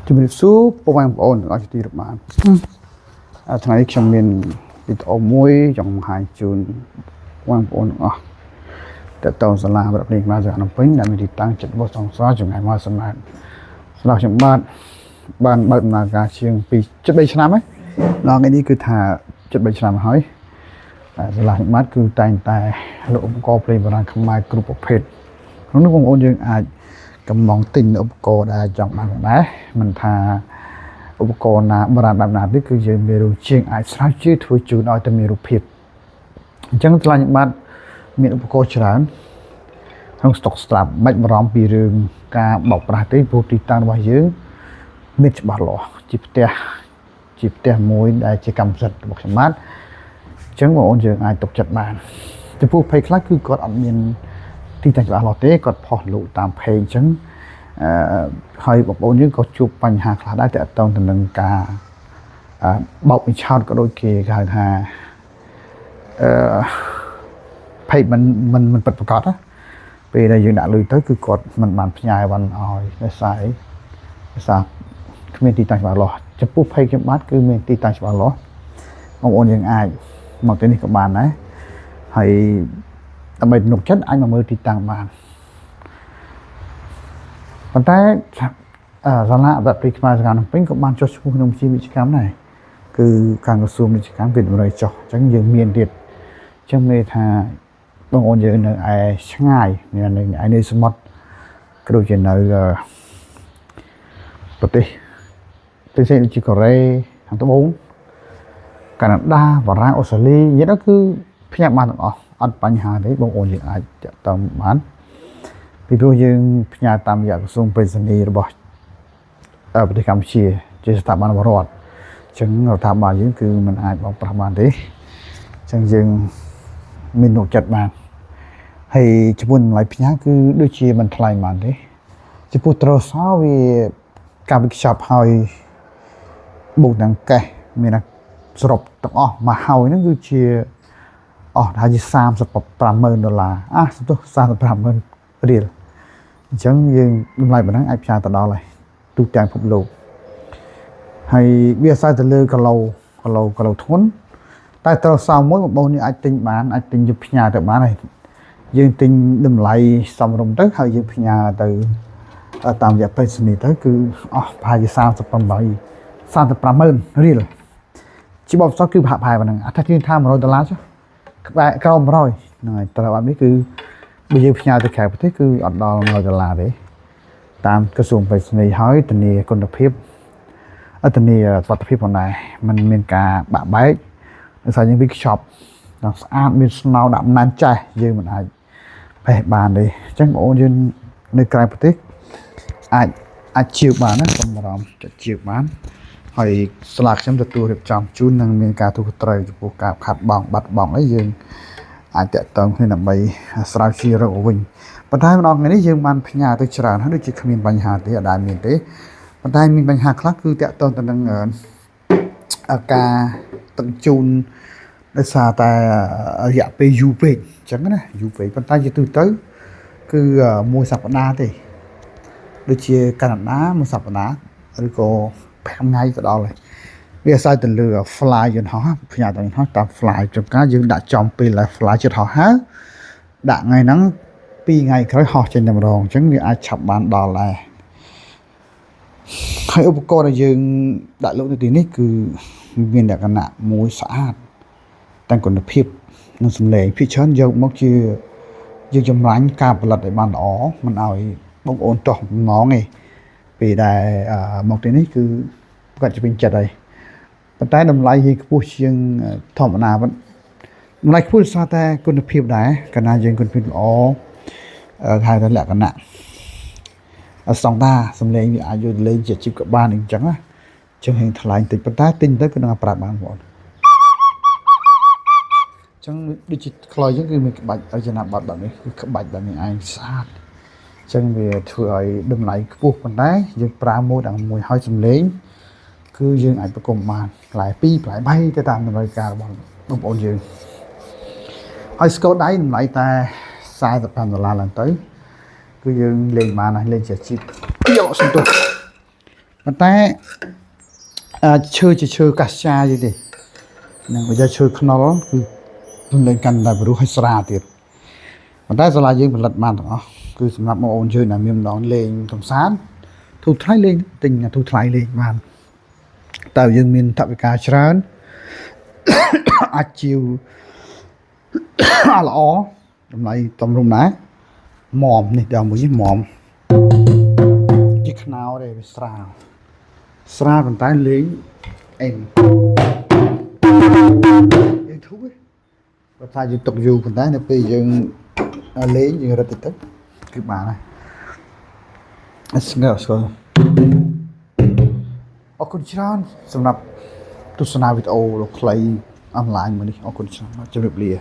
ជំរាបសួរបងប្អូនទាំងអស់ជាទីរាប់បានថ្ងៃនេះខ្ញុំមានវីដេអូមួយចង់បង្ហាញជូនបងប្អូនទាំងអស់តើតើសាលាប្រពៃណីខ្មែរភ្នំពេញដែលមានទីតាំងចិត្តបោះសង្សារចម្ងាយមកសម្រាប់ស្រាប់ខ្ញុំបានបើកដំណើរការជាង2.3ឆ្នាំហើយដល់ថ្ងៃនេះគឺថា7.3ឆ្នាំហើយសាលាខ្ញុំគឺតែងតែលក់ឧបករណ៍ភ្លេងបុរាណខ្មែរគ្រប់ប្រភេទក្នុងនោះបងប្អូនយើងអាចកំងទិញឧបករណ៍ដែលចង់បានដែរមិនថាឧបករណ៍ណាបុរាណបែបណាទេគឺយើងមានរូបជាងអាចស្រាវជ្រាវធ្វើជូនឲ្យតែមានរូបភាពអញ្ចឹងឆ្លាញ់បាត់មានឧបករណ៍ច្រើនក្នុងស្តុកស្រាប់មិនបារម្ភពីរឿងការបោកប្រាស់ទេព្រោះទីតាំងរបស់យើងមានច្បាស់លាស់ជាផ្ទះមួយដែលជាកម្មសិទ្ធិរបស់ខ្ញុំបាទអញ្ចឹងបងប្អូនយើងអាចទុកចិត្តបានចំពោះភ័យខ្លះគឺគាត់អត់មានទីតាំងច្បាស់លាស់ទេគាត់ផុសលក់តាមเพจអញ្ចឹងហើយបងប្អូនយើងក៏ជួបបញ្ហាខ្លះដែរទាក់ទងទៅនឹងការបោកបញ្ឆោតក៏ដូចគេហៅថាเพจมันពិតប្រាកដណាពេលដែលយើងដាក់លុយទៅគឺគាត់មិនបានផ្ញើវ៉ាន់ឲ្យដោយសារគ្មានទីតាំងច្បាស់លាស់ចំពោះเพจខ្ញុំបាទគឺមានទីតាំងច្បាស់លាស់បងប្អូនយើងអាចមកទីនេះក៏បានដែរហើយដើម្បីទំនុកចិត្តអាចមកមើលទីតាំងបានប៉ុន្តែសាលាប្រពៃខ្មែរសាលាភ្នំពេញក៏បានចុះឈ្មោះក្នុងវិជ្ជាកម្មដែរគឺខាងក្រសួងវិជ្ជាកម្មពីតម្រូវចុះអញ្ចឹងយើងមានទៀតអញ្ចឹងមានថាបងប្អូនយើងនៅឯឆ្ងាយមាននៅឯនៃសមុទ្រក៏ដូចជានៅប្រទេសដូចជាកូរ៉េខាងត្បូងកាណាដាបារាំងអូស្ត្រាលីនិយាយទៅគឺផ្ញើបានទាំងអស់អត់បញ្ហាទេបងប្អូនយើងអាចតាក់ទងបានពីព្រោះយើងផ្ញើតាមរយៈក្រសួងបេសនីរបស់ប្រទេសកម្ពុជាជាស្ថាប័នរដ្ឋអញ្ចឹងរដ្ឋាភិបាលយើងគឺមិនអាចបោកប្រាស់បានទេអញ្ចឹងយើងមាននុកចិត្តបានហើយចំពោះតម្លៃផ្ញើគឺដូចជាមិនថ្លៃបានទេចំពោះត្រសោវាការវិកช็อปហើយបូកទាំងកេះមានសរុបទាំងអស់មកហើយហ្នឹងគឺជាអស់ថាជា$35,000សំទោស$35,000រៀលអញ្ចឹងយើងតម្លៃប៉ុណ្ណឹងអាចផ្ញើទៅដល់ហើយទូទាំងពិភពលោកហើយវាអាស្រ័យទៅលើគីឡូធ្ងន់តែត្រូវសោមួយបងប្អូនអាចទិញបានអាចទិញយកផ្ញើទៅបានហើយយើងទិញតម្លៃសមរម្យទៅហើយយើងផ្ញើទៅតាមរយៈបេសនីទៅគឺអស់ប្រហែលជា$35,000រៀលជាបបសតគឺប្រហែលប៉ុណ្ណឹងអត់ថាជាងថា$100ចុះក្បែរក្រោម100ហ្នឹងហើយត្រូវបែបនេះគឺបើយើងផ្ញើទៅក្រៅប្រទេសគឺអត់ដល់$100ទេតាមក្រសួងបេសនីហើយធានាគុណភាពធានាសុវត្ថិភាពផងដែរมันមានការបាក់បែកដោយសារយើងវាខ្ចប់ដល់ស្អាតមានស្នោដាក់អំណាចចាស់យើងមិនអាចបេះបានទេអញ្ចឹងបងប្អូនយើងនៅក្រៅប្រទេសអាចជឿបានណាកុំបារម្ភចិត្តជឿបានហើយស្លាកខ្ញុំទទួលរៀបចំជូននឹងមានការទូត្រូវចំពោះការខាត់បងបាត់បងអីយើងអាចតាក់ទងគ្នាដើម្បីស្រាវជ្រាវរកវិញប៉ុន្តែម្ដងថ្ងៃនេះយើងបានផ្ញើទៅច្រើនហើយដូចជាគ្មានបញ្ហាទេអត់ដែលមានទេប៉ុន្តែមានបញ្ហាខ្លះគឺតាក់ទងទៅនឹងការទឹកជូនដោយសារតែរយៈពេលយូរពេកអញ្ចឹងណាយូរពេកប៉ុន្តែជាទូទៅគឺមួយសប្តាហ៍ទេដូចជាកាណាដាមួយសប្តាហ៍ឬក៏5ថ្ងៃក៏ដល់ហើយវាអាស្រ័យទៅលើ fly យន្តហោះផ្ញើទៅយន្តហោះតាម fly ចំការយើងដាក់ចំពេលដែល fly ជិតហោះហើយដាក់ថ្ងៃហ្នឹង2ថ្ងៃក្រោយហោះចេញតែម្ដងអញ្ចឹងវាអាចឆាប់បានដល់ដែរហើយឧបករណ៍ដែលយើងដាក់លក់នៅទីនេះគឺមានលក្ខណៈមួយស្អាតទាំងគុណភាពនិងសំឡេងភាគច្រើនយកមកជាយើងចម្រាញ់ការផលិតឲ្យបានល្អមិនឲ្យបងប្អូនទាស់ងងទេពេលដែលមកទីនេះគឺគាត់ជិះពេញចិត្តហើយប៉ុន្តែតម្លៃវាខ្ពស់ជាងធម្មតាប៉ុន្តែតម្លៃខ្ពស់ស្អាតតែគុណភាពដែរកាលណាយើងគុណភាពល្អហៅថាលក្ខណៈស្តង់ដារសំឡេងវាអាចយកលេងជាជីវក៏បានអញ្ចឹងណាចឹងហេងថ្លៃតិចប៉ុន្តែទិញទៅគឺនឹងប្រើបានបងប្អូនចឹងដូចជាខ្លយចឹងគឺមានក្បាច់រចនាបថបែបនេះគឺក្បាច់បែបនេះឯងស្អាតចឹងវាធ្វើឲ្យតម្លៃខ្ពស់ប៉ុន្តែយើងប្រើមួយដល់មួយហើយសំឡេងគឺយើងអាចប្រគំបានផ្លែ2ផ្លែ3ទៅតាមតម្រូវការរបស់បងប្អូនយើងហើយស្គរដៃតម្លៃតែ$45ឡើងទៅគឺយើងលេងបានហើយលេងជាជីបយកសំទុះ ប៉ុន្តែឈើជាឈើកាសចាយទេនឹងបើយកឈើខ្នុរគឺទំលេងកាន់តែព្រោះឲ្យស្រាលទៀតប៉ុន្តែសាលាយើងផលិតបានទាំងអស់គឺសម្រាប់បងប្អូនយើងដែលមានម្ដងលេងកំសាន្តទូថ្លៃលេងទិញទូថ្លៃលេងបានតែយើងមានថវិកាច្រើនអាចជាវល្អតម្លៃតំរុំណាមុំនេះដល់មួយមុំជាខ្នោទេវាស្រាលប៉ុន្តែលេងអេនយើងធូរបើថាយើងຕົកយូរប៉ុន្តែនៅពេលយើងលេងយើងរត់តិចគឺបានហើយស្ងើស្គាល់អរគុណច្រើនសម្រាប់ទស្សនាវីដេអូលោកខ្លីអនឡាញមួយនេះអរគុណច្រើនជម្រាបលា